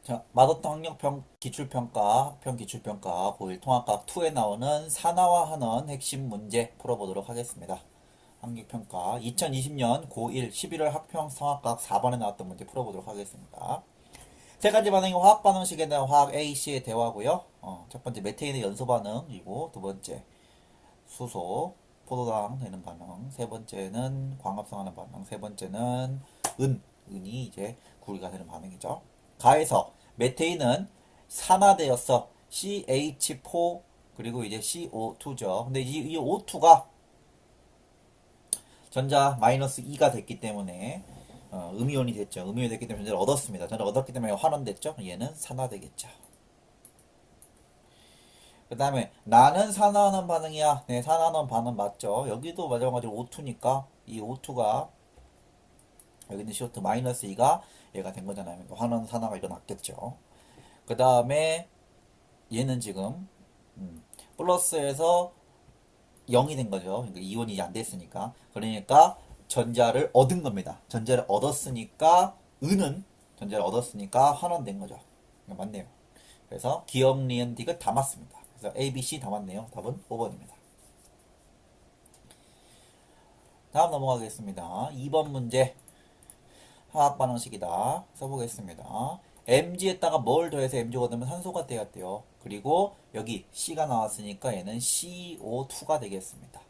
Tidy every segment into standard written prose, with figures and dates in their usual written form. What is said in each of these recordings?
자, 마더턴 학력평 기출평가, 평기출평가 고1 통합과학 2에 나오는 산화화하는 핵심 문제 풀어보도록 하겠습니다. 학력평가 2020년 고1 11월 학평 성악과학 4번에 나왔던 문제 풀어보도록 하겠습니다. 세 가지 반응이 화학 반응식에 대한 화학 A, C의 대화고요. 첫 번째 메테인의 연소 반응이고 두 번째 수소, 포도당 되는 반응, 세 번째는 광합성하는 반응, 세 번째는 은이 이제 구리가 되는 반응이죠. 가에서 메테인은 산화되었어. CH4 그리고 이제 CO2죠. 근데 이 O2가 전자 마이너스 2가 됐기 때문에 음이온이 됐죠. 음이온이 됐기 때문에 전자를 얻었습니다. 전자를 얻었기 때문에 환원됐죠. 얘는 산화되겠죠. 그 다음에 나는 산화하는 반응이야. 네, 산화하는 반응 맞죠. 여기도 마찬가지로 O2니까 이 O2가 여기 있는 CO2 마이너스 2가 얘가 된 거잖아요. 그러니까 환원 산화가 일어났겠죠. 그 다음에 얘는 지금 플러스에서 0이 된 거죠. 그러니까 이온이 안 됐으니까. 그러니까 전자를 얻은 겁니다. 전자를 얻었으니까 은은 전자를 얻었으니까 환원된 거죠. 그러니까 맞네요. 그래서 기억, 리은, 디귿 다 맞습니다. 그래서 A, B, C 다 맞네요. 답은 5번입니다. 다음 넘어가겠습니다. 2번 문제 화학 반응식이다. 써보겠습니다. Mg에다가 뭘 더해서 Mg가 되면 산소가 되었대요. 그리고 여기 C가 나왔으니까 얘는 CO2가 되겠습니다.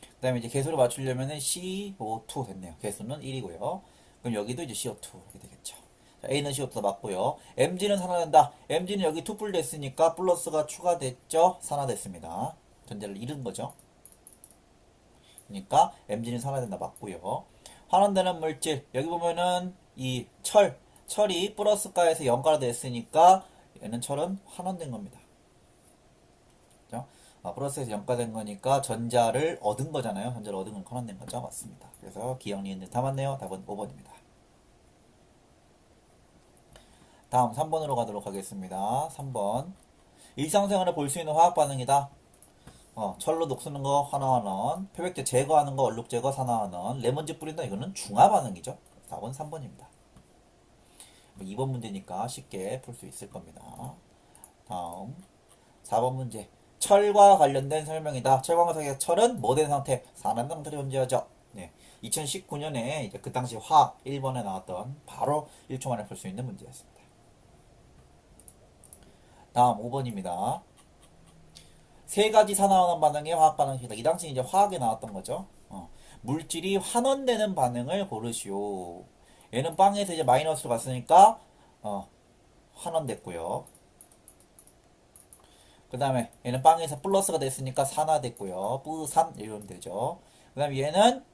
그 다음에 이제 개수를 맞추려면 CO2 됐네요. 개수는 1이고요. 그럼 여기도 이제 CO2 이렇게 되겠죠. 자, A는 CO2가 맞고요. Mg는 산화된다. Mg는 여기 투뿔 됐으니까 플러스가 추가됐죠. 산화됐습니다. 전자를 잃은 거죠. 그러니까 Mg는 산화된다 맞고요. 환원되는 물질 여기 보면은 이 철이 플러스가에서 0가가 됐으니까 얘는 철은 환원된 겁니다. 그죠? 플러스에서 0가 된 거니까 전자를 얻은 거잖아요. 전자를 얻은 건 환원된 거죠. 맞습니다. 그래서 기억, 니은 다 맞네요. 답은 5번입니다. 다음 3번으로 가도록 하겠습니다. 3번 일상생활에 볼 수 있는 화학 반응이다. 철로 녹쓰는 거 환화하는, 표백제 제거하는 거 얼룩 제거 산화하는, 레몬즙 뿌린다 이거는 중화 반응이죠. 답은 3번입니다. 2번 문제니까 쉽게 풀 수 있을 겁니다. 다음 4번 문제. 철과 관련된 설명이다. 철광과 석유 철은 뭐 된 상태? 산화된 상태로 존재하죠. 네. 2019년에 이제 그 당시 화학 1번에 나왔던 바로 1초 만에 풀 수 있는 문제였습니다. 다음 5번입니다. 세 가지 산화하는 반응의 화학 반응식이다. 이 당시 이제 화학에 나왔던 거죠. 물질이 환원되는 반응을 고르시오. 얘는 빵에서 이제 마이너스로 갔으니까 환원됐고요. 그 다음에 얘는 빵에서 플러스가 됐으니까 산화됐고요. 뿌산 이러면 되죠. 그 다음에 얘는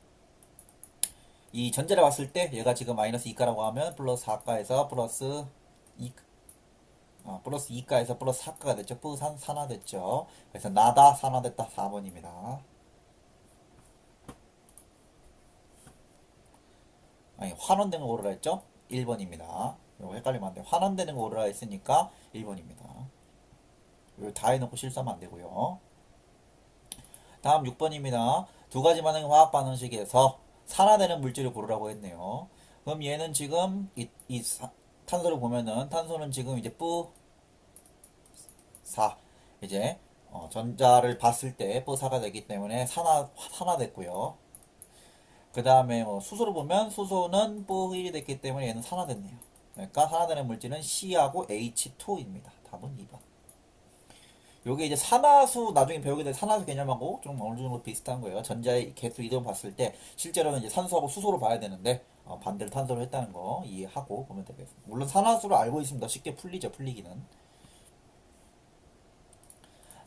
이 전자를 봤을 때 얘가 지금 마이너스 2가라고 하면 플러스 4가에서 플러스 2, 플러스 2가에서 플러스 4가가 됐죠. 뿌산 산화됐죠. 그래서 나다 산화됐다 4번입니다. 아니 환원된 거 고르라 했죠? 1번입니다. 이거 헷갈리면 안 돼요. 환원되는 거 고르라 했으니까 1번입니다. 이거 다 해놓고 실수하면 안 되고요. 다음 6번입니다. 두 가지 반응의 화학 반응식에서 산화되는 물질을 고르라고 했네요. 그럼 얘는 지금 탄소를 보면은 탄소는 지금 이제 뿌4 이제 전자를 봤을 때 뿌4가 되기 때문에 산화됐고요. 그 다음에 수소를 보면 수소는 뿌1이 됐기 때문에 얘는 산화됐네요. 그러니까 산화되는 물질은 C하고 H2입니다. 답은 2번. 요게 이제 산화수 나중에 배우게 될 산화수 개념하고 좀 어느 정도 비슷한 거예요. 전자의 개수 이동 봤을 때 실제로는 이제 산소하고 수소로 봐야 되는데 반대로 탄소를 했다는 거 이해하고 보면 되겠습니다. 물론 산화수를 알고 있으면 더 쉽게 풀리죠. 풀리기는.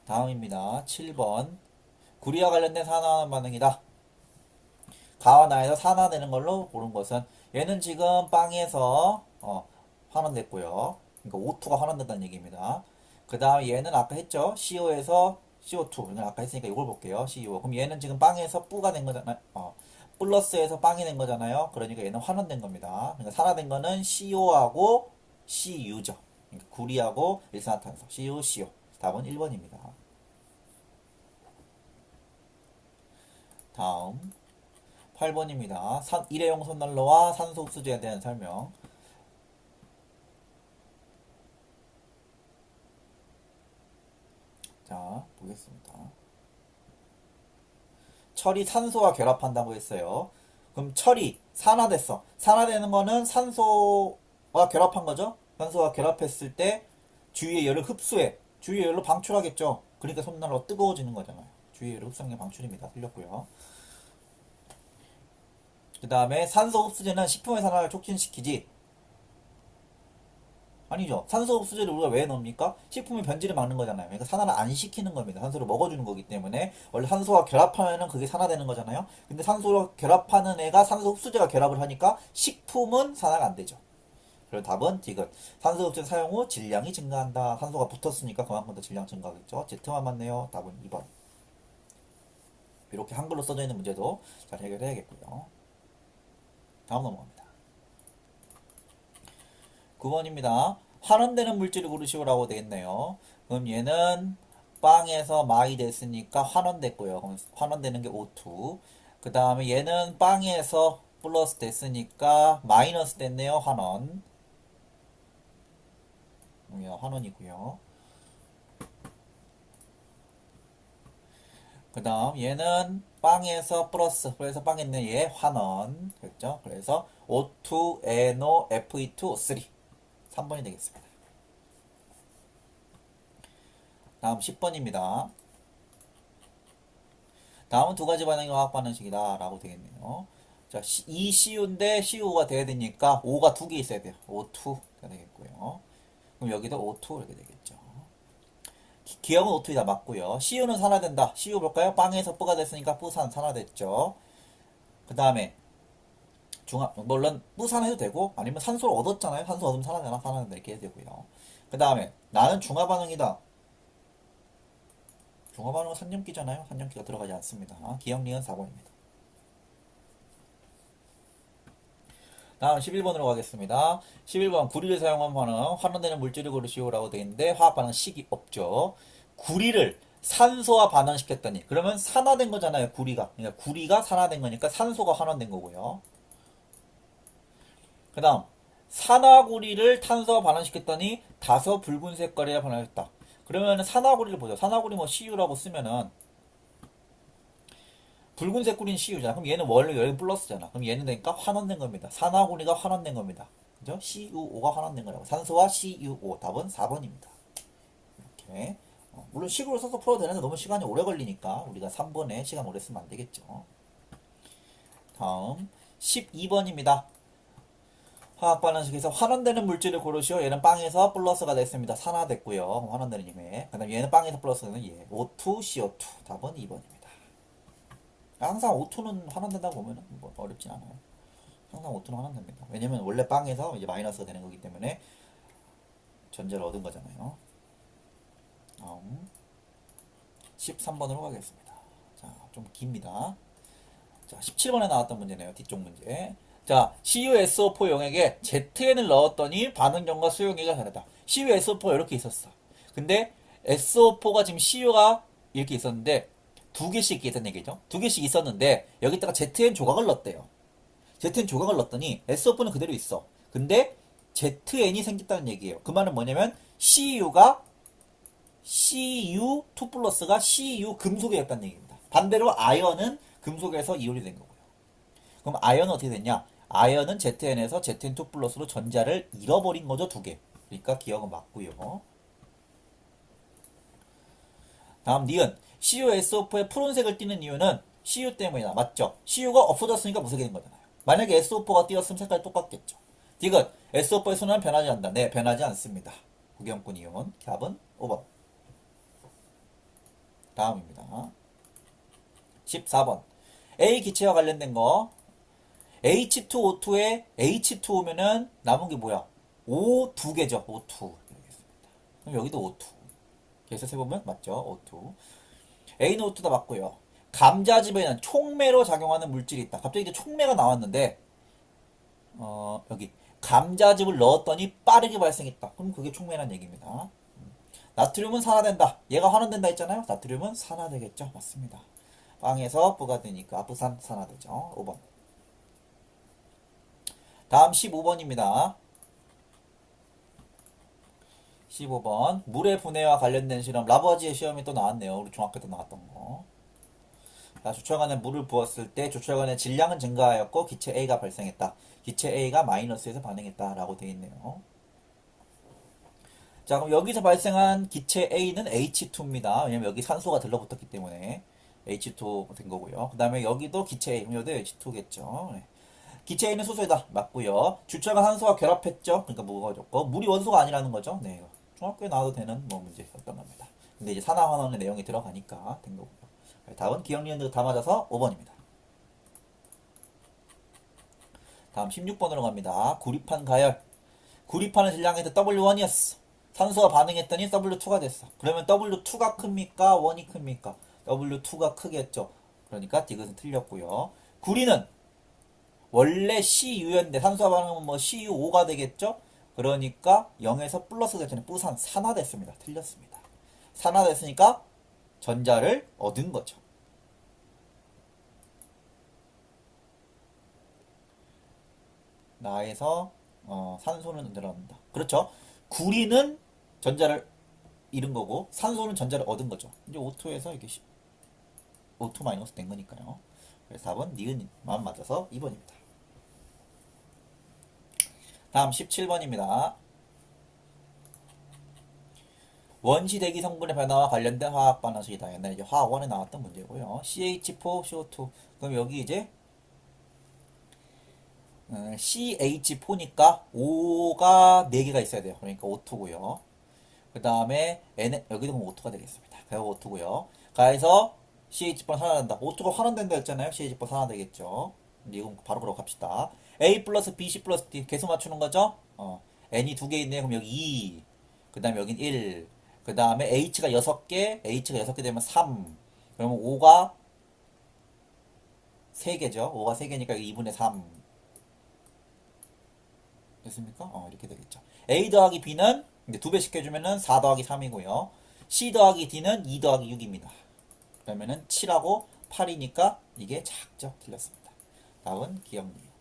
다음입니다. 7번 구리와 관련된 산화하는 반응이다. 가와 나에서 산화되는 걸로 고른 것은 얘는 지금 빵에서 환원됐고요. 그러니까 O2가 환원된다는 얘기입니다. 그 다음 얘는 아까 했죠. CO에서 CO2. 이건 아까 했으니까 이걸 볼게요. CO. 그럼 얘는 지금 빵에서 뿌가 된 거잖아요. 플러스에서 빵이 된 거잖아요. 그러니까 얘는 환원된 겁니다. 그러니까 산화된 거는 CO하고 CU죠. 그러니까 구리하고 일산화탄소. CO, CO. 답은 1번입니다. 다음 8번입니다. 일회용 손난로와 산소 흡수제에 대한 설명. 자, 보겠습니다. 철이 산소와 결합한다고 했어요. 그럼 철이 산화됐어. 산화되는 거는 산소와 결합한 거죠. 산소와 결합했을 때 주위의 열을 흡수해. 주위의 열로 방출하겠죠. 그러니까 솜난로 뜨거워지는 거잖아요. 주위의 열 흡수하는 게 방출입니다. 틀렸고요. 그 다음에 산소 흡수제는 식품의 산화를 촉진시키지. 아니죠. 산소 흡수제를 우리가 왜 넣습니까? 식품의 변질을 막는 거잖아요. 그러니까 산화를 안 시키는 겁니다. 산소를 먹어주는 거기 때문에 원래 산소와 결합하면은 그게 산화되는 거잖아요. 근데 산소로 결합하는 애가 산소 흡수제가 결합을 하니까 식품은 산화가 안 되죠. 그래서 답은 디귿. 산소 흡수제 사용 후 질량이 증가한다. 산소가 붙었으니까 그만큼 더 질량 증가하겠죠. Z만 맞네요. 답은 2번. 이렇게 한글로 써져 있는 문제도 잘 해결해야겠고요. 다음 넘어갑니다. 9번입니다. 환원되는 물질을 고르시오라고 되어 있네요. 그럼 얘는 빵에서 마이 됐으니까 환원됐고요. 그럼 환원되는 게 O2. 그 다음에 얘는 빵에서 플러스 됐으니까 마이너스 됐네요. 환원. 환원이고요. 그 다음 얘는 빵에서 플러스, 그래서 빵에 있는 얘 환원. 그랬죠? 그래서 O2, NO, Fe2, O3. 3번이 되겠습니다. 다음 10번입니다. 다음은 두 가지 반응이 화학 반응식이다 라고 되겠네요. 자, 이 CU인데 CU가 돼야 되니까 O가 두 개 있어야 돼요. O2가 되겠고요. 그럼 여기도 O2 이렇게 되겠죠. 기억은 O2이 다 맞고요. CU는 산화된다. CU 볼까요? 빵에서 뿌가 됐으니까 뿌산 산화됐죠. 그 다음에 물론 뿌산해도 되고 아니면 산소를 얻었잖아요. 산소 얻으면 산화되나? 산화된다 이렇게 해도 되고요. 그 다음에 나는 중화 반응이다. 중화 반응은 산염기잖아요. 산염기가 들어가지 않습니다. 기억리은 4번입니다. 다음 11번으로 가겠습니다. 11번 구리를 사용한 반응 환원되는 물질을 고르시오라고 되어 있는데 화학 반응 식이 없죠. 구리를 산소와 반응시켰더니 그러면 산화된 거잖아요. 구리가. 그러니까 구리가 산화된 거니까 산소가 환원된 거고요. 그 다음 산화구리를 탄소와 반응시켰더니 다소 붉은 색깔이라 변화했다. 그러면 산화구리를 보죠. 산화구리 뭐 CU라고 쓰면은 붉은색 구리는 CU잖아. 그럼 얘는 원래 여기 플러스잖아. 그럼 얘는 되니까 환원된 겁니다. 산화구리가 환원된 겁니다. 그죠? CuO가 환원된 거라고. 산소와 CuO. 답은 4번입니다. 이렇게. 물론 식으로 써서 풀어도 되는데 너무 시간이 오래 걸리니까 우리가 3번에 시간 오래 쓰면 안 되겠죠. 다음 12번입니다. 화학 반응식에서 환원되는 물질을 고르시오. 얘는 빵에서 플러스가 됐습니다. 산화됐고요. 환원되는 힘에. 그 다음 얘는 빵에서 플러스는 얘. O2, CO2. 답은 2번입니다. 항상 O2는 환원된다고 보면 뭐 어렵진 않아요. 항상 O2는 환원됩니다. 왜냐면 원래 빵에서 이제 마이너스가 되는 거기 때문에 전제를 얻은 거잖아요. 다음 13번으로 가겠습니다. 자, 좀 깁니다. 자, 17번에 나왔던 문제네요. 뒤쪽 문제. 자, CuSO4 용액에 ZN을 넣었더니 반응점과 수용액이 다르다. CuSO4 이렇게 있었어. 근데 SO4가 지금 CU가 이렇게 있었는데 두 개씩 있었던 얘기죠. 두 개씩 있었는데 여기다가 ZN 조각을 넣었대요. ZN 조각을 넣었더니 SO4는 그대로 있어. 근데 ZN이 생겼다는 얘기예요. 그 말은 뭐냐면 CU가 CU2 플러스가 CU 금속이었다는 얘기입니다. 반대로 아연은 금속에서 이온이 된 거고요. 그럼 아연은 어떻게 됐냐? 아연은 ZN에서 ZN2 플러스로 전자를 잃어버린 거죠, 두 개. 그러니까 기억은 맞고요. 다음 니은 CuSO4의 푸른색을 띠는 이유는 CU 때문이다. 맞죠? CU가 없어졌으니까 무색이 된 거잖아요. 만약에 SO4가 띄었으면 색깔이 똑같겠죠. 디귿 SO4의 순환은 변하지 않는다. 네, 변하지 않습니다. 구경꾼 이온. 답은 5번. 다음입니다. 14번. A 기체와 관련된 거. H2O2에 H2O면은 남은 게 뭐야? O 두 개죠. O2. 그럼 여기도 O2. 그래서 세보면 맞죠? O2. A는 O2다 맞고요. 감자즙에는 촉매로 작용하는 물질이 있다. 갑자기 이제 촉매가 나왔는데 여기 감자즙을 넣었더니 빠르게 발생했다. 그럼 그게 촉매란 얘기입니다. 나트륨은 산화된다. 얘가 환원된다 했잖아요. 나트륨은 산화되겠죠. 맞습니다. 빵에서 뿌가 되니까 뿌산 산화되죠. 5번. 다음 15번입니다. 15번. 물의 분해와 관련된 실험. 라버지의 시험이 또 나왔네요. 우리 중학교 때 나왔던 거. 자, 조철관에 물을 부었을 때 조철관의 질량은 증가하였고 기체 A가 발생했다. 기체 A가 마이너스에서 반응했다. 라고 되어 있네요. 자, 그럼 여기서 발생한 기체 A는 H2입니다. 왜냐면 여기 산소가 들러붙었기 때문에 H2 된 거고요. 그 다음에 여기도 기체 A, 여기도 H2겠죠. 네. 기체 A는 수소이다. 맞고요. 주철과 산소가 결합했죠. 그러니까 무거워졌고 물이 원소가 아니라는 거죠. 네, 중학교에 나와도 되는 뭐 문제였던 겁니다. 근데 이제 산화환원의 내용이 들어가니까 된 거고요. 답은 기억 니은도 다 맞아서 5번입니다. 다음 16번으로 갑니다. 구리판 가열. 구리판을 질량해서 W1이었어. 산소와 반응했더니 W2가 됐어. 그러면 W2가 큽니까? 1이 큽니까? W2가 크겠죠. 그러니까 디귿은 틀렸고요. 구리는 원래 CU였는데 산소와 반응은 뭐 CU5가 되겠죠? 그러니까 0에서 플러스 됐잖아요. 부산 산화됐습니다. 틀렸습니다. 산화됐으니까 전자를 얻은 거죠. 나에서 산소는 늘어난다. 그렇죠. 구리는 전자를 잃은 거고 산소는 전자를 얻은 거죠. 이제 O2에서 이게 O2 마이너스 된 거니까요. 그래서 답은 니은만 맞아서 2번입니다. 다음 17번입니다. 원시 대기 성분의 변화와 관련된 화학 반응식이다. 옛날에 이제 화학원에 나왔던 문제고요. CH4, CO2. 그럼 여기 이제 CH4니까 O가 4개가 있어야 돼요. 그러니까 O2고요. 그 다음에 여기도 그럼 O2가 되겠습니다. 그래서 O2고요. 가에서 CH4 산화된다. O2가 환원된다 했잖아요. CH4 산화되겠죠. 이건 바로 그러고 갑시다. A 플러스 B, C 플러스 D 계속 맞추는 거죠. N이 2개 있네요. 그럼 여기 2. 그 다음에 여긴 1. 그 다음에 H가 6개. H가 6개 되면 3. 그러면 O가 3개죠. O가 3개니까 여기 2분의 3. 됐습니까? 이렇게 되겠죠. A 더하기 B는 이제 2배씩 해주면은 4 더하기 3이고요. C 더하기 D는 2 더하기 6입니다. 그러면은 7하고 8이니까 이게 작죠. 틀렸습니다. 답은 기억니요.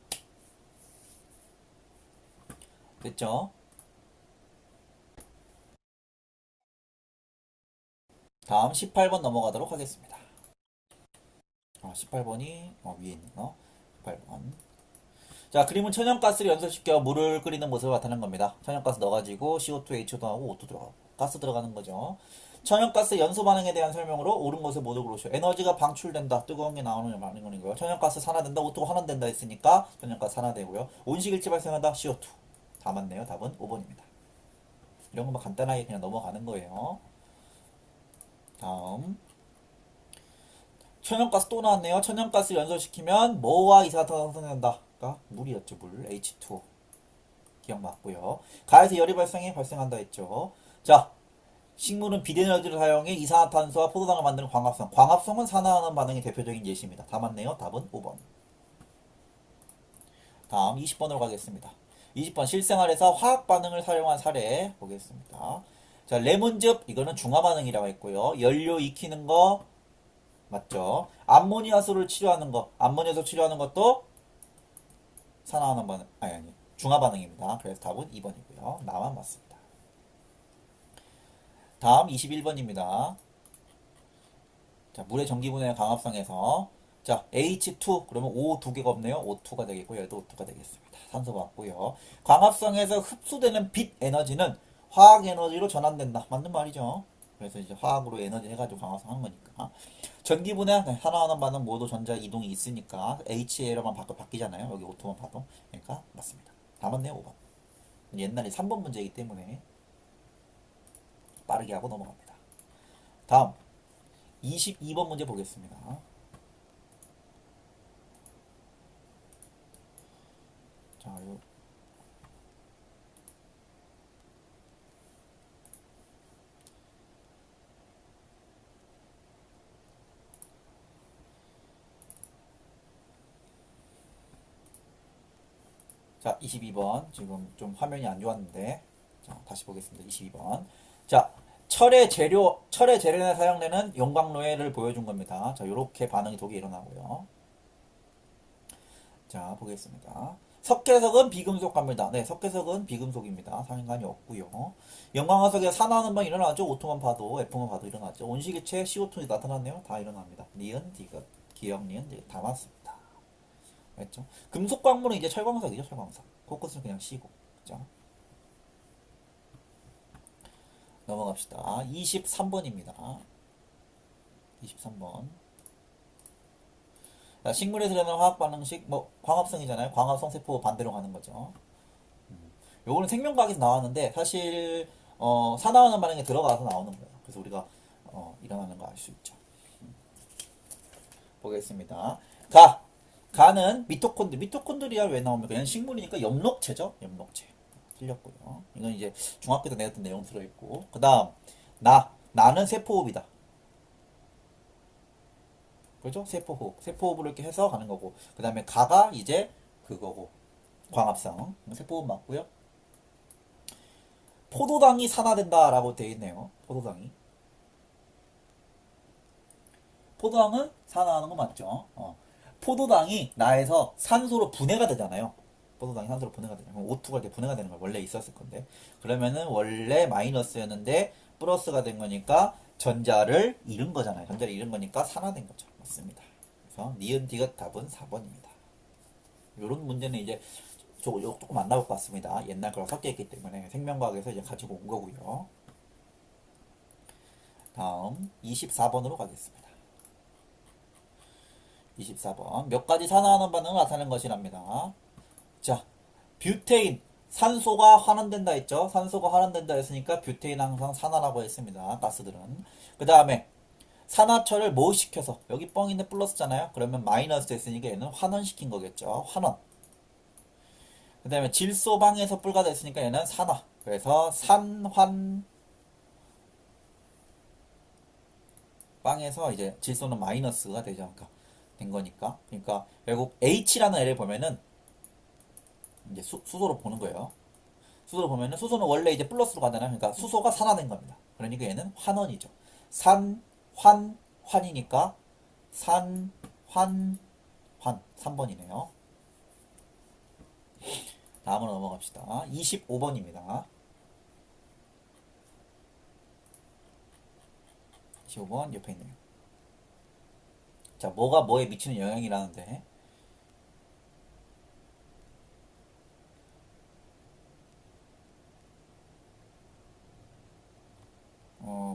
됐죠? 다음 18번 넘어가도록 하겠습니다. 18번이 위에 있는 거. 18번. 자, 그림은 천연가스를 연소시켜 물을 끓이는 모습을 나타낸 겁니다. 천연가스 넣어가지고 CO2, H2 하고 O2 들어가고 가스 들어가는 거죠. 천연가스 연소 반응에 대한 설명으로 옳은 것을 모두 고르시오. 에너지가 방출된다. 뜨거운 게 나오는 거고요. 천연가스 산화된다. O2가 환원된다 했으니까 천연가스 산화되고요. 온실일지 발생한다. CO2. 다 맞네요. 답은 5번입니다. 이런 거만 간단하게 그냥 넘어가는 거예요. 다음. 천연가스 또 나왔네요. 천연가스 연소시키면 뭐와 이산화탄소가 생성된다. 물이었죠. 물. H2O. 기억 맞고요. 가에서 열이 발생한다 했죠. 자, 식물은 비대에너지를 사용해 이산화탄소와 포도당을 만드는 광합성. 광합성은 산화하는 반응의 대표적인 예시입니다. 다 맞네요. 답은 5번. 다음 20번으로 가겠습니다. 20번 실생활에서 화학 반응을 사용한 사례 보겠습니다. 자, 레몬즙 이거는 중화 반응이라고 했고요. 연료 익히는 거 맞죠? 암모니아수를 치료하는 거, 암모니아수 치료하는 것도 산화하는 반응, 아니, 중화 반응입니다. 그래서 답은 2번이고요. 나만 맞습니다. 다음 21번입니다. 자, 물의 전기분해 강합성에서 자, H2 그러면 O 2개가 없네요. O2가 되겠고 얘도 O2가 되겠습니다. 산소 맞고요. 강합성에서 흡수되는 빛 에너지는 화학 에너지로 전환된다. 맞는 말이죠. 그래서 이제 화학으로 에너지 해가지고 강합성 하는 거니까. 전기분해 하나하나 반응 모두 전자 이동이 있으니까 HA로만 바뀌잖아요. 여기 O2만 봐도. 그러니까 맞습니다. 다 맞네요. 5번. 옛날에 3번 문제이기 때문에 빠르게 하고 넘어갑니다. 다음 22번 문제 보겠습니다. 자, 자, 22번. 지금 좀 화면이 안 좋았는데. 자, 다시 보겠습니다. 22번. 자, 철의 재련에 사용되는 용광로해를 보여준 겁니다. 자, 요렇게 반응이 독이 일어나고요. 자, 보겠습니다. 석회석은 비금속 갑니다. 네, 석회석은 비금속입니다. 상관이 없고요. 연광화석에 산화하는 방 일어나죠. O2만 봐도 F만 봐도 일어나죠. 온실기체 CO2가 나타났네요. 다 일어납니다. 니은, 디귿, 기역, 니은, 디귿 다 맞습니다. 알겠죠? 금속 광물은 이제 철광석이죠. 철광석. 코끝은 그냥 C고. 그죠? 넘어갑시다. 23번입니다. 23번. 식물에 들어가는 화학 반응식, 뭐, 광합성이잖아요. 광합성 세포 반대로 가는 거죠. 요거는 생명과학에서 나왔는데, 사실, 산화하는 반응에 들어가서 나오는 거예요. 그래서 우리가, 일어나는 거 알 수 있죠. 보겠습니다. 가는 미토콘드리아 왜 나오면 그냥 식물이니까 엽록체죠. 엽록체. 틀렸고요. 이건 이제 중학교 때 내었던 내용 들어있고. 그 다음, 나는 세포호흡이다. 그죠? 세포호흡. 세포호흡을 이렇게 해서 가는 거고. 그 다음에 가가 이제 그거고. 광합성. 세포호흡 맞고요. 포도당이 산화된다라고 되어 있네요. 포도당이. 포도당은 산화하는 거 맞죠? 포도당이 나에서 산소로 분해가 되잖아요. 포도당이 산소로 분해가 되잖아요. 그럼 O2가 이렇게 분해가 되는 거 원래 있었을 건데. 그러면은 원래 마이너스였는데 플러스가 된 거니까 전자를 잃은 거잖아요. 전자를 잃은 거니까 산화된 거죠. 맞습니다. 그래서 니은 디귿 답은 4번입니다. 이런 문제는 이제 조금 안 나올 것 같습니다. 옛날 거랑 섞여 있기 때문에 생명과학에서 이제 가지고 온 거고요. 다음 24번으로 가겠습니다. 24번. 몇 가지 산화하는 반응을 나타내는 것이랍니다. 자, 뷰테인. 산소가 환원된다 했죠? 산소가 환원된다 했으니까 뷰테인 항상 산화라고 했습니다. 가스들은. 그 다음에 산화철을 뭐 시켜서 여기 뻥인데 플러스잖아요. 그러면 마이너스 됐으니까 얘는 환원시킨 거겠죠. 환원. 그 다음에 질소방에서 불가됐으니까 얘는 산화. 그래서 산환 빵에서 이제 질소는 마이너스가 되지 않을까 된 거니까. 그러니까 결국 H라는 애를 보면은 이제 수소로 보는 거예요. 수소로 보면은 수소는 원래 이제 플러스로 가잖아요. 그러니까 수소가 산화된 겁니다. 그러니까 얘는 환원이죠. 환이니까 환 3번이네요. 다음으로 넘어갑시다. 25번입니다. 25번 옆에 있네요. 자, 뭐가 뭐에 미치는 영향이라는데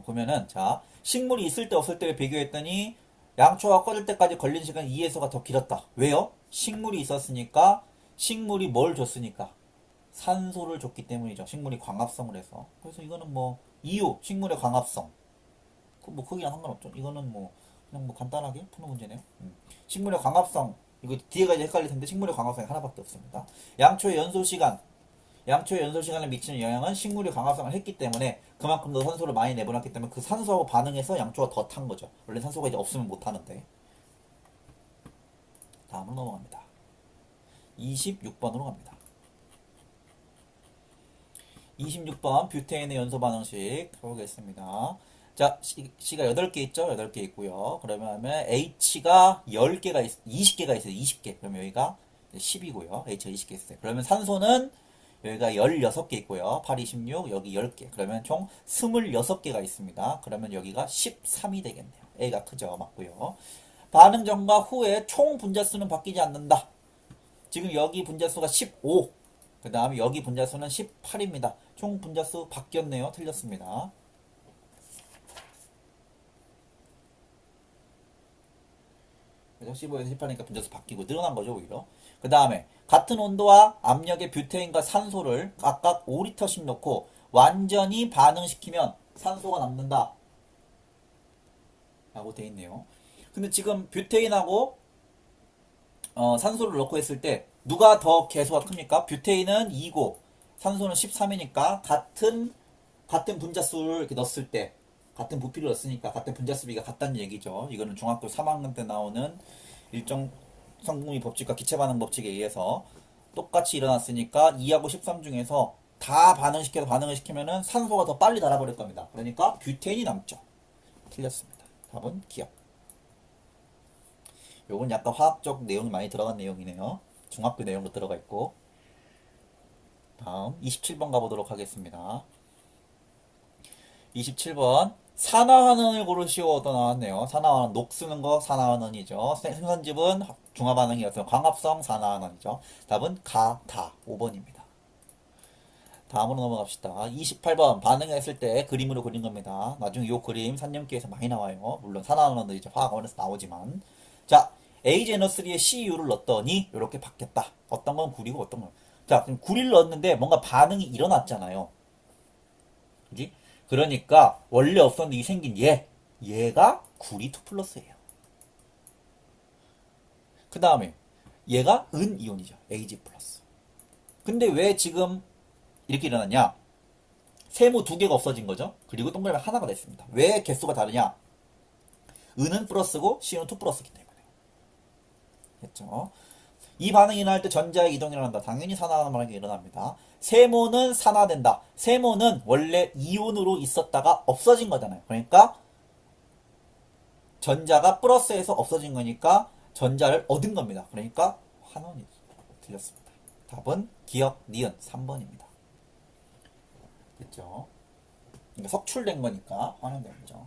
보면은 자, 식물이 있을 때 없을 때를 비교했더니 양초가 꺼질 때까지 걸린 시간 2에서가 더 길었다. 왜요? 식물이 있었으니까 식물이 뭘 줬으니까 산소를 줬기 때문이죠. 식물이 광합성을 해서. 그래서 이거는 뭐 이유 식물의 광합성. 뭐 크기랑 상관없죠. 이거는 뭐 그냥 뭐 간단하게 푸는 문제네요. 식물의 광합성 이거 뒤에가 이제 헷갈릴 텐데 식물의 광합성이 하나밖에 없습니다. 양초의 연소 시간 양초의 연소 시간에 미치는 영향은 식물이 광합성을 했기 때문에 그만큼 더 산소를 많이 내보냈기 때문에 그 산소하고 반응해서 양초가 더 탄 거죠. 원래 산소가 이제 없으면 못 타는데. 다음으로 넘어갑니다. 26번으로 갑니다. 26번 뷰테인의 연소 반응식 해보겠습니다. 자, C가 8개 있죠? 8개 있고요. 그러면 H가 10개가 20개가 있어요. 20개. 그럼 여기가 10이고요. H가 20개 있어요. 그러면 산소는 여기가 16개 있고요. 8, 26, 여기 10개. 그러면 총 26개가 있습니다. 그러면 여기가 13이 되겠네요. A가 크죠? 맞고요. 반응 전과 후에 총 분자수는 바뀌지 않는다. 지금 여기 분자수가 15. 그 다음에 여기 분자수는 18입니다. 총 분자수 바뀌었네요. 틀렸습니다. 그래서 15에서 18이니까 분자수 바뀌고 늘어난 거죠, 오히려. 그 다음에 같은 온도와 압력의 뷰테인과 산소를 각각 5리터씩 넣고 완전히 반응시키면 산소가 남는다. 라고 돼 있네요. 근데 지금 뷰테인하고 산소를 넣고 했을 때 누가 더 개수가 큽니까? 뷰테인은 2고 산소는 13이니까 같은 분자수를 이렇게 넣었을 때 같은 부피를 넣었으니까 같은 분자수 비가 같다는 얘기죠. 이거는 중학교 3학년 때 나오는 일정 성분의 법칙과 기체 반응 법칙에 의해서 똑같이 일어났으니까 2하고 13 중에서 다 반응시켜서 반응을 시키면은 산소가 더 빨리 달아버릴 겁니다. 그러니까 뷰테인이 남죠. 틀렸습니다. 답은 기억. 요건 약간 화학적 내용이 많이 들어간 내용이네요. 중학교 내용도 들어가 있고. 다음 27번 가보도록 하겠습니다. 27번 산화환원을 고르시오 또 나왔네요. 산화환원 녹쓰는 거 산화환원이죠. 생선집은 중화반응이어서 광합성 산화환원이죠. 답은 가, 다 5번입니다. 다음으로 넘어갑시다. 28번 반응했을 때 그림으로 그린 겁니다. 나중에 이 그림 산염기에서 많이 나와요. 물론 산화환원도 이제 화학원에서 나오지만. 자, AgNO3에 CU를 넣었더니 이렇게 바뀌었다. 어떤 건 구리고 어떤 건. 자, 그럼 구리를 넣었는데 뭔가 반응이 일어났잖아요. 그지? 그러니까 원래 없었는데 이 생긴 얘가 구리 2 플러스예요. 그 다음에 얘가 은 이온이죠. Ag 플러스. 근데 왜 지금 이렇게 일어났냐? 세모 두 개가 없어진 거죠. 그리고 동그라미 하나가 됐습니다. 왜 개수가 다르냐? 은은 플러스고 C는 2 플러스이기 때문에. 됐죠? 이 반응이 일어날 때 전자의 이동이 일어난다. 당연히 산화하는 반응이 일어납니다. 세모는 산화된다. 세모는 원래 이온으로 있었다가 없어진 거잖아요. 그러니까 전자가 플러스에서 없어진 거니까 전자를 얻은 겁니다. 그러니까 환원이 틀렸습니다. 답은 기억, 니은 3번입니다. 됐죠? 그러니까 석출된 거니까 환원된 거죠.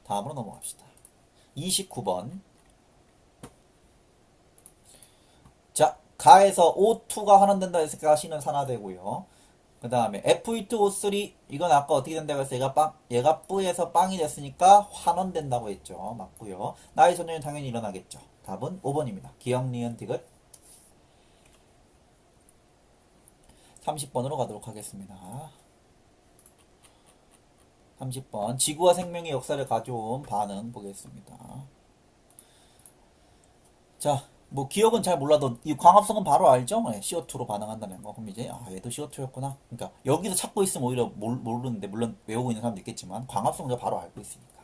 다음으로 넘어갑시다. 29번. 자, 가에서 O2가 환원된다 했으니까 C는 산화되고요. 그 다음에 F2O3 이건 아까 어떻게 된다고 했어요? 얘가 뿌에서 빵이 됐으니까 환원된다고 했죠. 맞고요. 나의 전염이 당연히 일어나겠죠. 답은 5번입니다. 기억, 니은, 디귿. 30번으로 가도록 하겠습니다. 30번 지구와 생명의 역사를 가져온 반응 보겠습니다. 자, 뭐 기억은 잘 몰라도 이 광합성은 바로 알죠? 네, CO2로 반응한다는 거. 그럼 이제 얘도 CO2였구나. 그러니까 여기서 찾고 있으면 오히려 모르는데 물론 외우고 있는 사람도 있겠지만 광합성은 바로 알고 있으니까.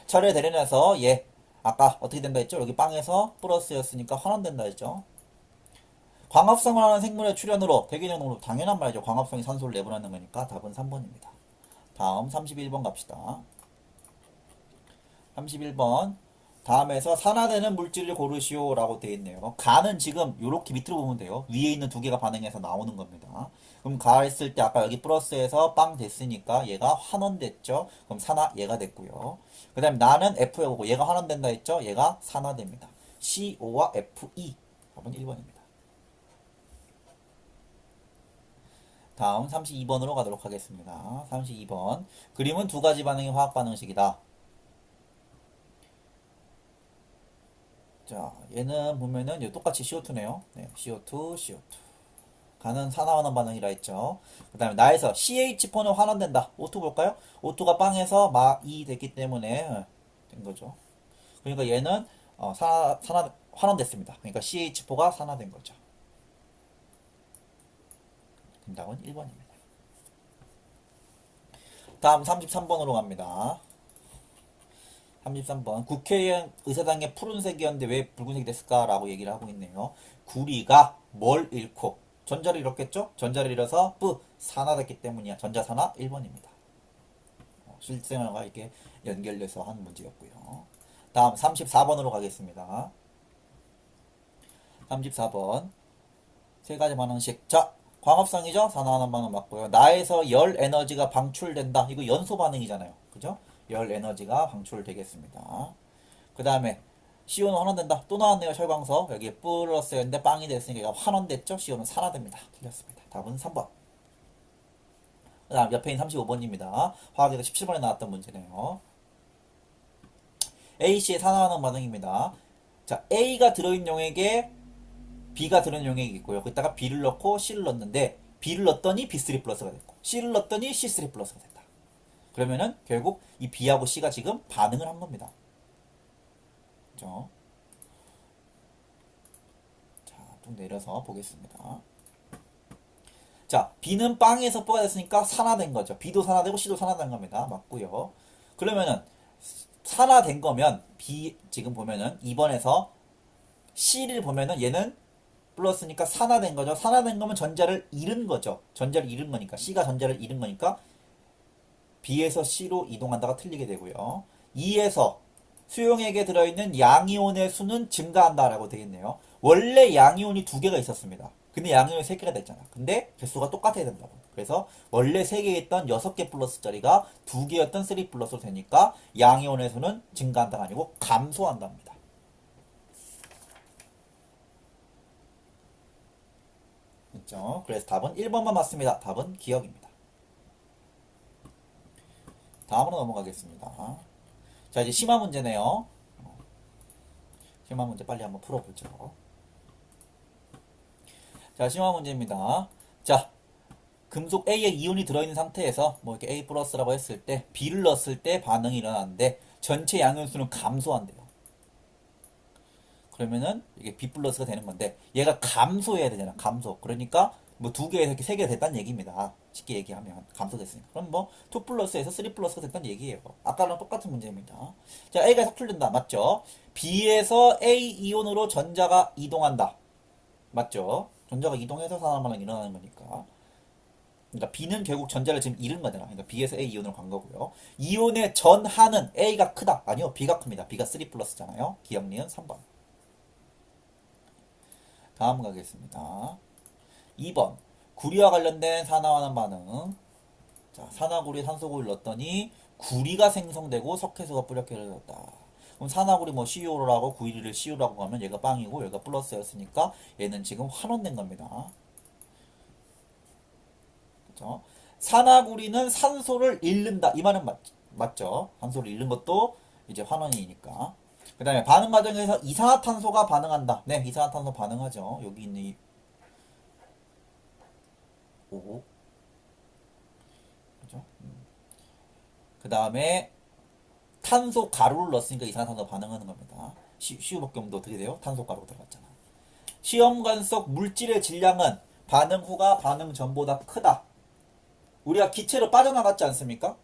철의 대련에서 얘 아까 어떻게 된다 했죠? 여기 빵에서 플러스였으니까 환원된다 했죠. 광합성을 하는 생물의 출현으로 대기능으로 당연한 말이죠. 광합성이 산소를 내보내는 거니까 답은 3번입니다. 다음 31번 갑시다. 31번 다음에서 산화되는 물질을 고르시오 라고 되어 있네요. 가는 지금 이렇게 밑으로 보면 돼요. 위에 있는 두 개가 반응해서 나오는 겁니다. 그럼 가 했을 때 아까 여기 플러스에서 빵 됐으니까 얘가 환원됐죠. 그럼 산화 얘가 됐고요. 그 다음에 나는 F에 오고 얘가 환원된다 했죠. 얘가 산화됩니다. CO와 FE 답은 1번입니다. 다음 32번으로 가도록 하겠습니다. 32번 그림은 두 가지 반응의 화학 반응식이다. 자, 얘는 보면은 똑같이 CO2네요. 네, CO2, CO2. 가는 산화환원 반응이라 했죠. 그 다음에 나에서 CH4는 환원된다. O2 볼까요? O2가 빵에서 마이 됐기 때문에 된 거죠. 그러니까 얘는 환원됐습니다. 그러니까 CH4가 산화된 거죠. 정답은 1번입니다. 다음 33번으로 갑니다. 33번 국회의원 의사당의 푸른색이었는데 왜 붉은색이 됐을까? 라고 얘기를 하고 있네요. 구리가 뭘 잃고 전자를 잃었겠죠? 전자를 잃어서 산화됐기 때문이야. 전자산화 1번입니다. 실생활과 이렇게 연결돼서 한 문제였고요. 다음 34번으로 가겠습니다. 34번 세 가지 반응식. 자, 광합성이죠? 산화하는 반응 맞고요. 나에서 열 에너지가 방출된다. 이거 연소 반응이잖아요. 그죠? 열 에너지가 방출되겠습니다. 그 다음에 CO는 환원된다. 또 나왔네요. 철광석. 여기에 플러스였는데 빵이 됐으니까 환원됐죠? CO는 산화됩니다. 틀렸습니다. 답은 3번. 그 다음 옆에 있는 35번입니다. 화학에서 17번에 나왔던 문제네요. AC의 산화하는 반응입니다. 자, A가 들어있는 용액에 B가 들어있는 용액이 있고요. 거기다가 B를 넣고 C를 넣었는데 B를 넣었더니 B3 플러스가 됐고 C를 넣었더니 C3 플러스가 됐다. 그러면은 결국 이 B하고 C가 지금 반응을 한 겁니다. 그죠? 자, 좀 내려서 보겠습니다. 자, B는 빵에서 뽀가 됐으니까 산화된 거죠. B도 산화되고 C도 산화된 겁니다. 맞고요. 그러면은 산화된 거면 B 지금 보면은 2번에서 C를 보면은 얘는 플러스니까 산화된 거죠. 산화된 거면 전자를 잃은 거죠. 전자를 잃은 거니까 C가 전자를 잃은 거니까 B에서 C로 이동한다가 틀리게 되고요. 2에서 수용액에 들어있는 양이온의 수는 증가한다라고 되어 있네요. 원래 양이온이 2개가 있었습니다. 근데 양이온이 3개가 됐잖아. 근데 개수가 똑같아야 된다고. 그래서 원래 3개 있던 6개 플러스 짜리가 2개였던 3 플러스로 되니까 양이온의 수는 증가한다가 아니고 감소한답니다. 그렇죠? 그래서 답은 1번만 맞습니다. 답은 기억입니다. 다음으로 넘어가겠습니다. 자, 이제 심화 문제네요. 심화 문제 빨리 한번 풀어보죠. 자, 심화 문제입니다. 자, 금속 A에 이온이 들어있는 상태에서 뭐 이렇게 A 플러스라고 했을 때 B를 넣었을 때 반응이 일어나는데 전체 양이온수는 감소한대요. 그러면은 이게 B 플러스가 되는 건데 얘가 감소해야 되잖아. 감소. 그러니까 뭐 2개에서 이렇게 3개가 됐다는 얘기입니다. 쉽게 얘기하면 감소됐으니까. 그럼 뭐 2 플러스에서 3 플러스가 됐다는 얘기예요. 아까랑 똑같은 문제입니다. 자, A가 삭출된다. 맞죠? B에서 A 이온으로 전자가 이동한다. 맞죠? 전자가 이동해서 산화반응이 일어나는 거니까. 그러니까 B는 결국 전자를 지금 잃은 거잖아. 그러니까 B에서 A 이온으로 간 거고요. 이온의 전하는 A가 크다. 아니요, B가 큽니다. B가 3 플러스잖아요. 기억리은 3번. 다음 가겠습니다. 2번. 구리와 관련된 산화하는 반응. 자, 산화구리 산소구리를 넣었더니 구리가 생성되고 석회수가 뿌옇게 흘러졌다. 그럼 산화구리 뭐 Cu라고 구리를 Cu라고 하면 얘가 빵이고 얘가 플러스였으니까 얘는 지금 환원된 겁니다. 그렇죠? 산화구리는 산소를 잃는다. 이 말은 맞죠? 산소를 잃는 것도 이제 환원이니까. 그 다음에 반응 과정에서 이산화탄소가 반응한다. 네, 이산화탄소 반응하죠. 여기 있는 이 오. 그죠? 그 다음에 탄소 가루를 넣었으니까 이산화탄소 반응하는 겁니다. 시우밖에 없는데 어떻게 돼요? 탄소 가루가 들어갔잖아. 시험관 속 물질의 질량은 반응 후가 반응 전보다 크다. 우리가 기체로 빠져나갔지 않습니까?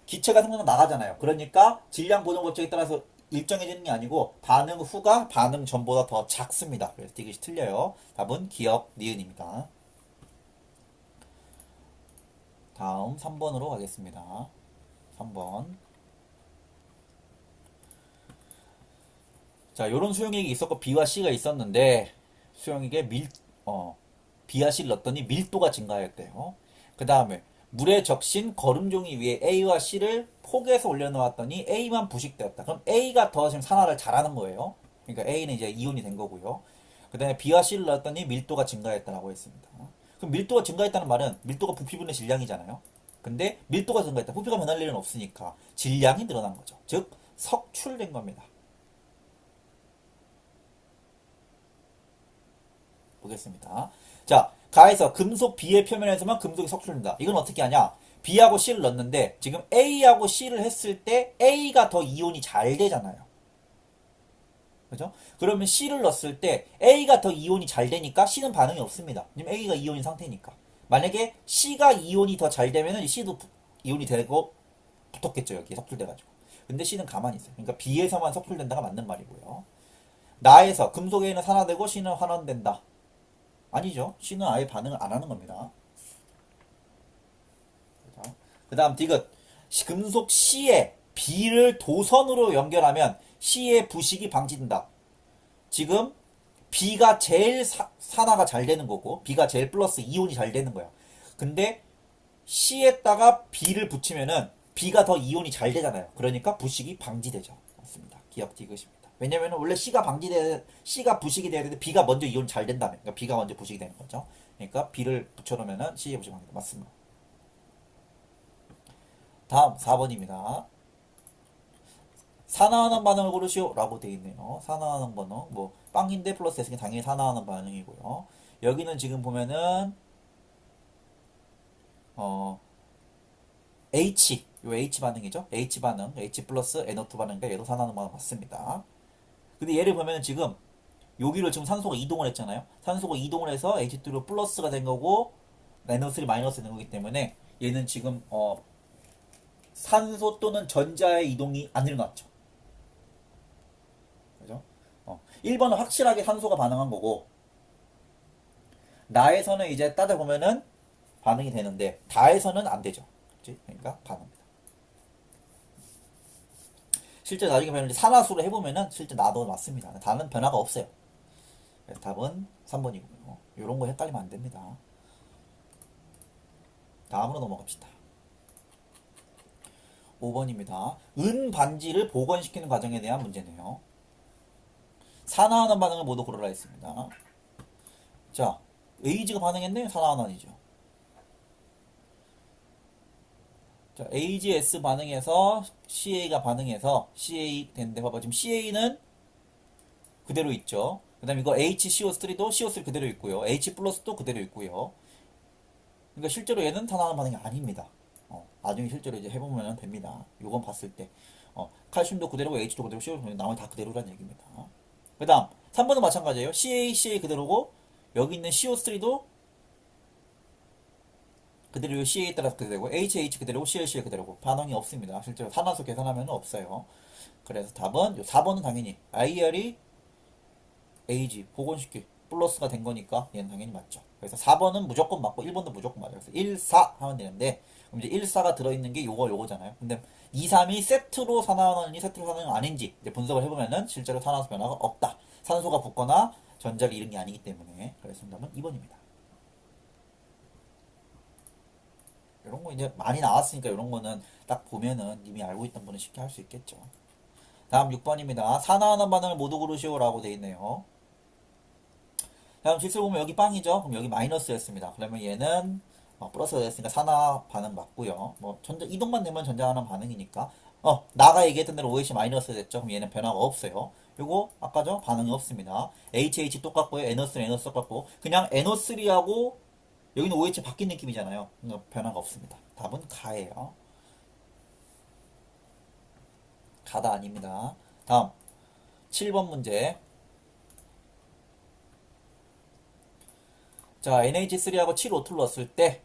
기체가 생겨서 나가잖아요. 그러니까 질량 보존 법칙에 따라서 일정해지는 게 아니고 반응 후가 반응 전보다 더 작습니다. 그래서 이것이 틀려요. 답은 기억 니은입니다. 다음 3번으로 가겠습니다. 3번. 자, 요런 수용액이 있었고 B와 C가 있었는데 수용액에 B와 C를 넣었더니 밀도가 증가했대요. 그 다음에 물에 적신 거름종이 위에 A와 C를 폭에서 올려놓았더니 A만 부식되었다. 그럼 A가 더 지금 산화를 잘하는 거예요. 그러니까 A는 이제 이온이 된 거고요. 그 다음에 B와 C를 넣었더니 밀도가 증가했다라고 했습니다. 그럼 밀도가 증가했다는 말은 밀도가 부피분의 질량이잖아요. 근데 밀도가 증가했다. 부피가 변할 일은 없으니까 질량이 늘어난 거죠. 즉 석출된 겁니다. 보겠습니다. 자, 가에서 금속 B의 표면에서만 금속이 석출된다. 이건 어떻게 하냐? B하고 C를 넣었는데 지금 A하고 C를 했을 때 A가 더 이온이 잘 되잖아요. 그죠? 그러면 C를 넣었을 때 A가 더 이온이 잘 되니까 C는 반응이 없습니다. 지금 A가 이온인 상태니까. 만약에 C가 이온이 더 잘 되면은 C도 이온이 되고 붙었겠죠. 여기 석출돼가지고. 근데 C는 가만히 있어요. 그러니까 B에서만 석출된다가 맞는 말이고요. 나에서 금속에는 산화되고 C는 환원된다. 아니죠. C는 아예 반응을 안 하는 겁니다. 그 다음 디귿. 금속 C에 B를 도선으로 연결하면 C의 부식이 방지된다. 지금 B가 제일 산화가 잘 되는 거고 B가 제일 플러스 이온이 잘 되는 거야. 근데 C에다가 B를 붙이면은 B가 더 이온이 잘 되잖아요. 그러니까 부식이 방지되죠. 맞습니다. 기억 디귿입니다. 왜냐면 원래 C가 부식이 돼야 되는데 B가 먼저 이온이 잘 된다면 그러니까 B가 먼저 부식이 되는 거죠. 그러니까 B를 붙여놓으면은 C의 부식이 방지된다. 맞습니다. 다음 4번입니다. 산화하는 반응을 고르시오 라고 되어 있네요. 산화하는 반응 뭐 빵인데 플러스 했으니 당연히 산화하는 반응이고요. 여기는 지금 보면은 어 요 H 반응이죠. H 반응, H 플러스 NO2 반응인데 얘도 산화하는 반응 맞습니다. 근데 얘를 보면은 지금 여기를 지금 산소가 이동을 했잖아요. 산소가 이동을 해서 H2로 플러스가 된 거고 NO3 마이너스 된 거기 때문에 얘는 지금 산소 또는 전자의 이동이 안 일어났죠. 그죠? 1번은 확실하게 산소가 반응한 거고 나에서는 이제 따져보면은 반응이 되는데 다에서는 안 되죠. 그치? 그러니까 반응입니다. 실제 나중에 배우는 산화수로 해보면은 실제 나도 맞습니다. 다는 변화가 없어요. 그래서 답은 3번이고요. 이런 거 헷갈리면 안 됩니다. 다음으로 넘어갑시다. 5번입니다. 은 반지를 복원시키는 과정에 대한 문제네요. 산화하는 반응을 모두 고르라 했습니다. 자, AG가 반응했네? 산화하는이죠. 자, AGS 반응해서 CA가 반응해서 CA 됐는데 봐봐. 지금 CA는 그대로 있죠. 그 다음에 이거 HCO3도 CO3 그대로 있고요. H 플러스도 그대로 있고요. 그러니까 실제로 얘는 산화하는 반응이 아닙니다. 나중에 실제로 이제 해보면 됩니다. 요건 봤을 때. 칼슘도 그대로고 H도 그대로 CO 나머지 다 그대로란 얘기입니다. 그 다음 3번은 마찬가지예요. CA 그대로고 여기 있는 CO3도 그대로 CA에 따라서 그대로고 HH 그대로고 CLCL 그대로고 반응이 없습니다. 실제로 산화수 계산하면 없어요. 그래서 답은 4번은 당연히 IR이 AG 복원시키 플러스가 된 거니까 얘는 당연히 맞죠. 그래서 4번은 무조건 맞고 1번도 무조건 맞아요. 그래서 1, 4 하면 되는데 그럼 이제 1, 4가 들어있는 게 요거잖아요. 근데 2, 3이 세트로 산화하는지 세트로 산화는 아닌지 이제 분석을 해보면은 실제로 산화수 변화가 없다. 산소가 붙거나 전자를 잃은 게 아니기 때문에 그래서 정답은 2번입니다. 이런 거 이제 많이 나왔으니까 이런 거는 딱 보면은 이미 알고 있던 분은 쉽게 할 수 있겠죠. 다음 6번입니다. 산화하는 반응을 모두 고르시오라고 돼 있네요. 다음 실수 보면 여기 빵이죠. 그럼 여기 마이너스였습니다. 그러면 얘는 플러스가 됐으니까 산화 반응 맞고요. 뭐 전자 이동만 되면 전자하는 반응이니까 나가 얘기했던 대로 OH 마이너스 됐죠. 그럼 얘는 변화가 없어요. 요거 아까죠? 반응이 없습니다. HH 똑같고요. NO3 NO3 똑같고 그냥 NO3하고 여기는 OH 바뀐 느낌이잖아요. 그러니까 변화가 없습니다. 답은 가예요. 가다 아닙니다. 다음 7번 문제. 자, NH3하고 7O2를 넣었을 때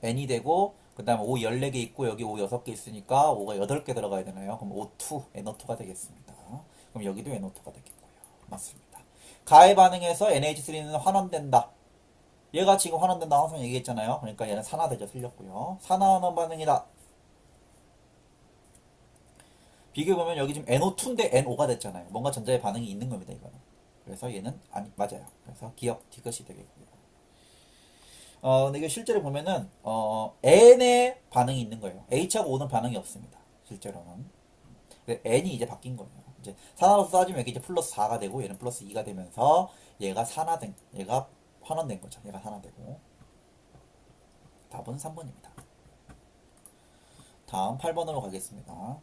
N이 되고 그 다음에 O 14개 있고 여기 O 6개 있으니까 O가 8개 들어가야 되나요? 그럼 O2, NO2가 되겠습니다. 그럼 여기도 NO2가 되겠고요. 맞습니다. 가해 반응에서 NH3는 환원된다. 얘가 지금 환원된다 항상 얘기했잖아요. 그러니까 얘는 산화되죠. 틀렸고요. 산화환원 반응이다. 비교해보면 여기 지금 NO2인데 NO가 됐잖아요. 뭔가 전자의 반응이 있는 겁니다. 이거는. 그래서 얘는 아니 맞아요. 그래서 기억 디귿이 되겠고요. 근데 이게 실제로 보면은 N의 반응이 있는 거예요. H하고 O는 반응이 없습니다. 실제로는. 근데 N이 이제 바뀐 거예요. 이제 산화로서 따지면 이게 이제 플러스 4가 되고 얘는 플러스 2가 되면서 얘가 환원된 거죠. 얘가 산화되고. 답은 3번입니다. 다음 8번으로 가겠습니다.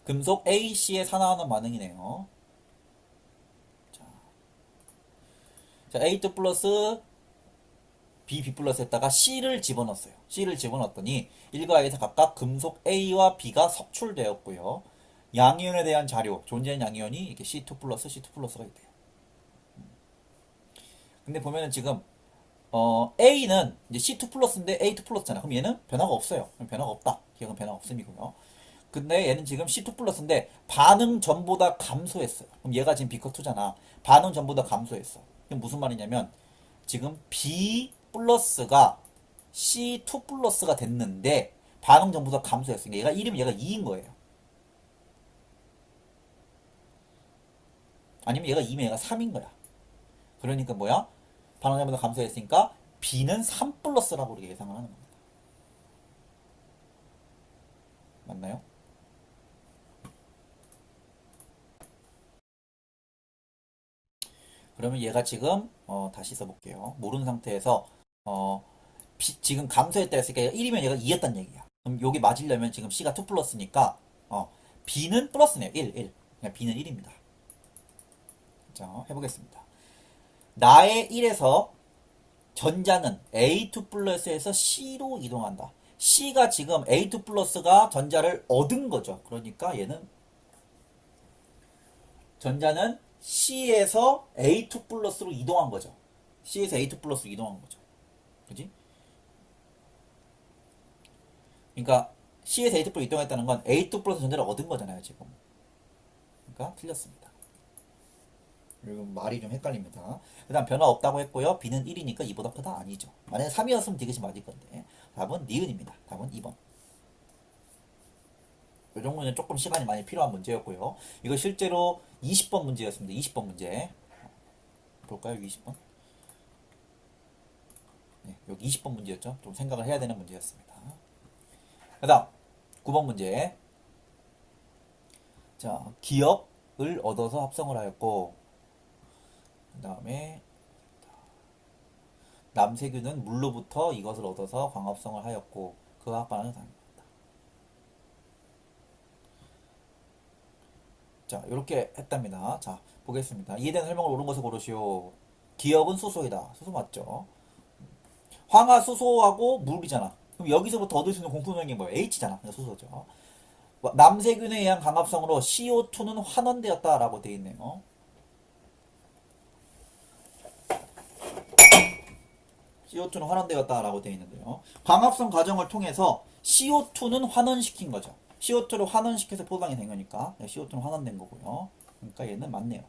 금속 AC에 산화하는 반응이네요. 자, A2 플러스 B 플러스에다가 C를 집어넣었어요. C를 집어넣었더니 1과 2에서 각각 금속 A와 B가 석출되었고요. 양이온에 대한 자료, 존재하는 양이온이 이렇게 C2 플러스 C2 플러스가 있대요. 근데 보면은 지금 A는 이제 C2 플러스인데 A2 플러스잖아. 그럼 얘는 변화가 없어요. 그럼 변화가 없다. 기억은 변화 없음이고요. 근데 얘는 지금 C2 플러스인데 반응 전보다 감소했어요. 그럼 얘가 지금 B컷2잖아. 반응 전보다 감소했어. 이게 무슨 말이냐면 지금 B 플러스가 C2 플러스가 됐는데 반응 전보다 감소했어요. 얘가 1이면 얘가 2인 거예요. 아니면 얘가 2면 얘가 3인 거야. 그러니까 뭐야? 반응 전보다 감소했으니까 B는 3 플러스라고 우리가 예상을 하는 겁니다. 맞나요? 그러면 얘가 지금 다시 써볼게요. 모르는 상태에서 어, 지금 감소했다 했으니까 얘가 1이면 얘가 2였단 얘기야. 그럼 여기 맞으려면 지금 C가 2 플러스니까 B는 플러스네요. 1. 그냥 B는 1입니다. 자, 해보겠습니다. 나의 1에서 전자는 A2 플러스에서 C로 이동한다. C가 지금 A2 플러스가 전자를 얻은 거죠. 그러니까 얘는 전자는 C에서 A2 플러스로 이동한 거죠. C에서 A2 플러스로 이동한 거죠. 그지? 그러니까 C에서 A2 플러스 이동했다는 건 A2 플러스 전자를 얻은 거잖아요, 지금. 그러니까 틀렸습니다. 이건 말이 좀 헷갈립니다. 그 다음 변화 없다고 했고요. B는 1이니까 2보다 크다 아니죠. 만약에 3이었으면 디귿이 맞을 건데 답은 니은입니다. 답은 2번. 이 정도는 조금 시간이 많이 필요한 문제였고요. 이거 실제로 20번 문제였습니다. 20번 문제. 볼까요? 20번? 네, 여기 20번 문제였죠. 좀 생각을 해야 되는 문제였습니다. 그 다음 9번 문제. 자, 기억을 얻어서 합성을 하였고 그 다음에 남세균은 물로부터 이것을 얻어서 광합성을 하였고 그와 합반하는 사람입니다. 자, 이렇게 했답니다. 자, 보겠습니다. 이해되는 설명을 옳은 것을 고르시오. 기억은 수소이다. 수소 맞죠? 황화수소하고 물이잖아. 그럼 여기서부터 얻을 수 있는 공통점이 뭐예요? H잖아. 수소죠. 남세균에 의한 광합성으로 CO2는 환원되었다라고 되어 있네요. CO2는 환원되었다라고 되어 있는데요. 광합성 과정을 통해서 CO2는 환원시킨 거죠. CO2를 환원시켜서 포장이 된 거니까 CO2는 환원된 거고요. 그러니까 얘는 맞네요.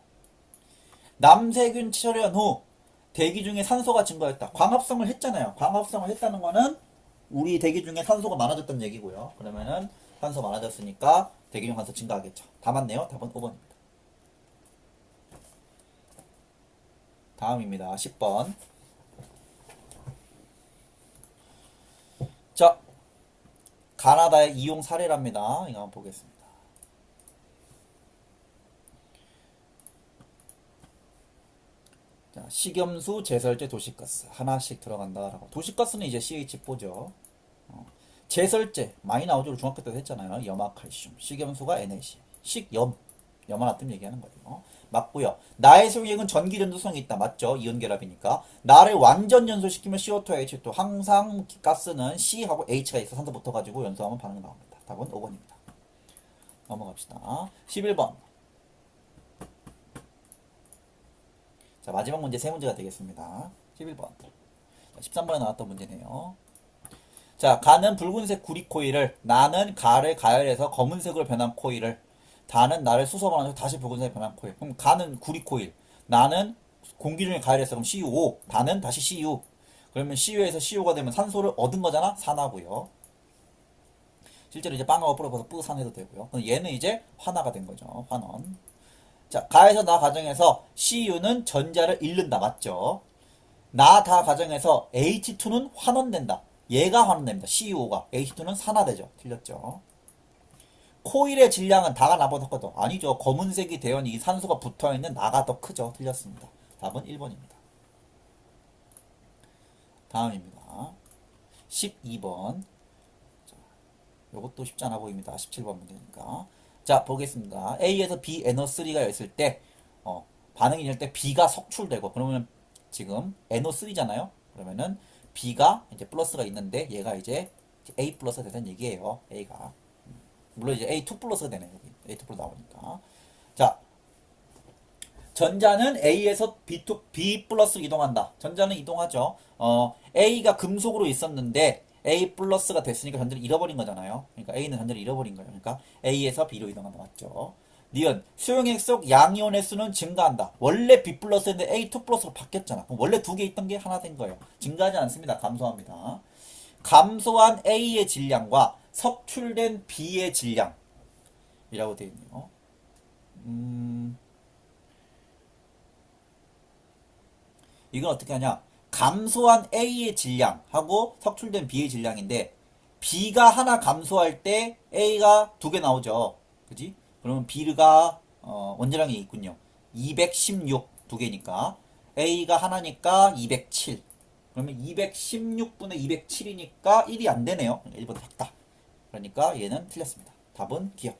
남세균 처련 후 대기 중에 산소가 증가했다. 광합성을 했잖아요. 광합성을 했다는 거는 우리 대기 중에 산소가 많아졌다는 얘기고요. 그러면은 산소 많아졌으니까 대기 중 산소 증가하겠죠. 다 맞네요. 답은 5번입니다. 다음입니다. 10번. 자, 가나다의 이용 사례랍니다. 이거 한번 보겠습니다. 자, 식염수, 제설제, 도시가스 하나씩 들어간다라고. 도시가스는 이제 CH4죠. 제설제 많이 나오죠. 중학교 때도 했잖아요. 염화칼슘. 식염수가 NaC. 식염. 염화나트륨 얘기하는 거예요. 맞고요. 나의 소유액은 전기 전도성이 있다. 맞죠? 이온 결합이니까. 나를 완전 연소시키면 CO2, H2. 항상 가스는 C하고 H가 있어 산소 붙어가지고 연소하면 반응이 나옵니다. 답은 5번입니다. 넘어갑시다. 11번. 자, 마지막 문제 세 문제가 되겠습니다. 11번. 13번에 나왔던 문제네요. 자, 가는 붉은색 구리 코일을, 나는 가를 가열해서 검은색으로 변한 코일을, 다는 나를 수소반응해서 다시 붉은색으로 변한 코일. 그럼 가는 구리 코일, 나는 공기 중에 가열해서 그럼 CU5, 다는 다시 CU. 그러면 CU에서 CU가 되면 산소를 얻은 거잖아? 산화고요. 실제로 이제 빵하고 뿌려서 뿌산해도 되고요. 그럼 얘는 이제 환화가 된 거죠. 환원. 자, 가에서 나 과정에서 CU는 전자를 잃는다. 맞죠? 나 다 과정에서 H2는 환원된다. 얘가 환원됩니다. CUO가. H2는 산화되죠. 틀렸죠. 코일의 질량은 다가 나보다 커도 아니죠. 검은색이 되어 있는 이 산소가 붙어있는 나가 더 크죠. 틀렸습니다. 답은 1번입니다. 다음입니다. 12번. 자, 요것도 쉽지 않아 보입니다. 17번 문제니까. 자, 보겠습니다. A에서 B NO3가 있을 때 반응이 될 때 B가 석출되고 그러면 지금 NO3잖아요. 그러면은 B가 이제 플러스가 있는데 얘가 이제 A 플러스가 되는 얘기예요. A가. 물론 이제 A2 플러스가 되네요. 여기 A2 플러스 나오니까. 자, 전자는 A에서 B 플러스로 이동한다. 전자는 이동하죠. A가 금속으로 있었는데 A 플러스가 됐으니까 전자를 잃어버린 거잖아요. 그러니까 A는 전자를 잃어버린 거예요. 그러니까 A에서 B로 이동한다. 맞죠? 니은 수용액 속 양이온의 수는 증가한다. 원래 B 플러스인데 A2 플러스로 바뀌었잖아. 그럼 원래 두 개 있던 게 하나 된 거예요. 증가하지 않습니다. 감소합니다. 감소한 A의 질량과 석출된 B의 질량이라고 되어 있네요. 이건 어떻게 하냐? 감소한 A의 질량하고 석출된 B의 질량인데 B가 하나 감소할 때 A가 두 개 나오죠. 그지? 그러면 B가 원자량이 있군요. 216 두 개니까 A가 하나니까 207. 그러면 216분의 207이니까 1이 안 되네요. 1보다 작다. 그러니까 얘는 틀렸습니다. 답은 기억.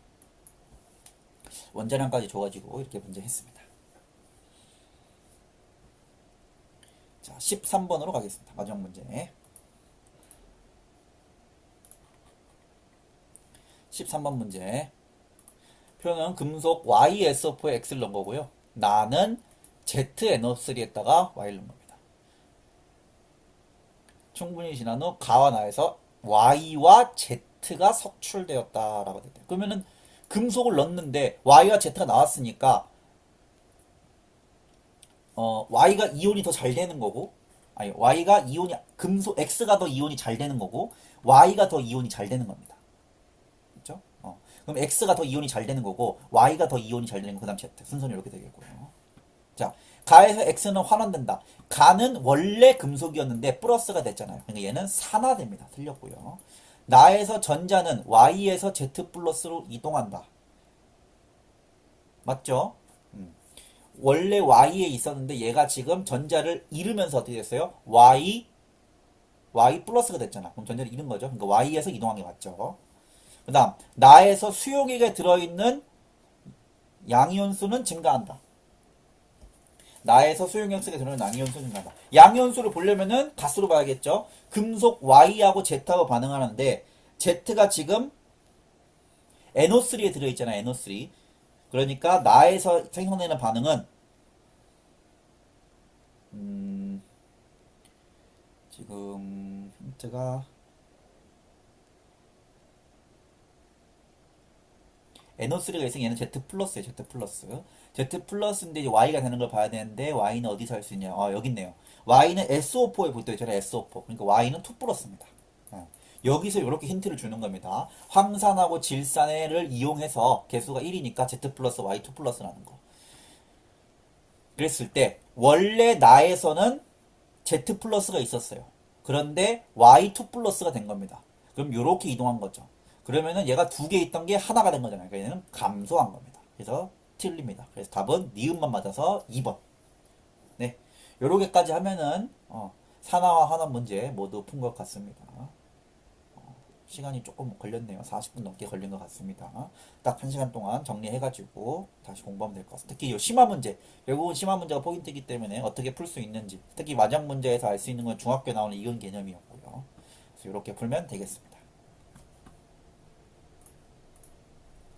원자량까지 줘가지고 이렇게 문제 했습니다. 자, 13번으로 가겠습니다. 마지막 문제. 13번 문제. 표는 금속 YSO4에 X를 넣은 거고요. 나는 ZNO3에다가 Y를 넣은 겁니다. 충분히 지난 후 가와 나에서 Y와 Z가 석출되었다라고 됐대요. 그러면은 금속을 넣었는데 Y와 Z가 나왔으니까 Y가 이온이 더 잘 되는 거고, 아니, Y가 이온이, X가 더 이온이 잘 되는 거고, Y가 더 이온이 잘 되는 겁니다. 그죠? 그럼 X가 더 이온이 잘 되는 거고, Y가 더 이온이 잘 되는 거, 그 다음 Z. 순서는 이렇게 되겠고요. 자, 가에서 X는 환원된다. 가는 원래 금속이었는데 플러스가 됐잖아요. 그러니까 얘는 산화됩니다. 틀렸고요. 나에서 전자는 Y에서 Z 플러스로 이동한다. 맞죠? 원래 Y에 있었는데 얘가 지금 전자를 잃으면서 어떻게 됐어요? Y 플러스가 됐잖아. 그럼 전자를 잃은 거죠. 그러니까 Y에서 이동한 게 맞죠. 그 다음, 나에서 수용액에 들어있는 양이온수는 증가한다. 나에서 수용액에 들어있는 양이온수는 증가한다. 양이온수를 보려면은 가스로 봐야겠죠. 금속 Y하고 Z하고 반응하는데, Z가 지금 NO3에 들어있잖아, NO3. 그러니까 나에서 생성되는 반응은 지금 힌트가 NO3가 있으면 얘는 Z 플러스예요. Z 플러스. Z 플러스인데 이제 Y가 되는 걸 봐야 되는데 Y는 어디서 할 수 있냐? 여기 있네요. Y는 SO4에 붙어 있잖아요. SO4. 그러니까 Y는 2 플러스입니다. 여기서 이렇게 힌트를 주는 겁니다. 황산하고 질산을 이용해서 개수가 1이니까 Z 플러스 Y2 플러스라는 거. 그랬을 때 원래 나에서는 Z 플러스가 있었어요. 그런데 Y2 플러스가 된 겁니다. 그럼 이렇게 이동한 거죠. 그러면은 얘가 두 개 있던 게 하나가 된 거잖아요. 그러니까 얘는 감소한 겁니다. 그래서 틀립니다. 그래서 답은 니은만 맞아서 2번. 네. 요렇게까지 하면은 산화와 환원 문제 모두 푼 것 같습니다. 시간이 조금 걸렸네요. 40분 넘게 걸린 것 같습니다. 딱 1시간 동안 정리해가지고 다시 공부하면 될 것 같습니다. 특히 이 심화 문제, 결국은 심화 문제가 포인트이기 때문에 어떻게 풀 수 있는지, 특히 마장 문제에서 알 수 있는 건 중학교에 나오는 이론 개념이었고요. 그래서 이렇게 풀면 되겠습니다.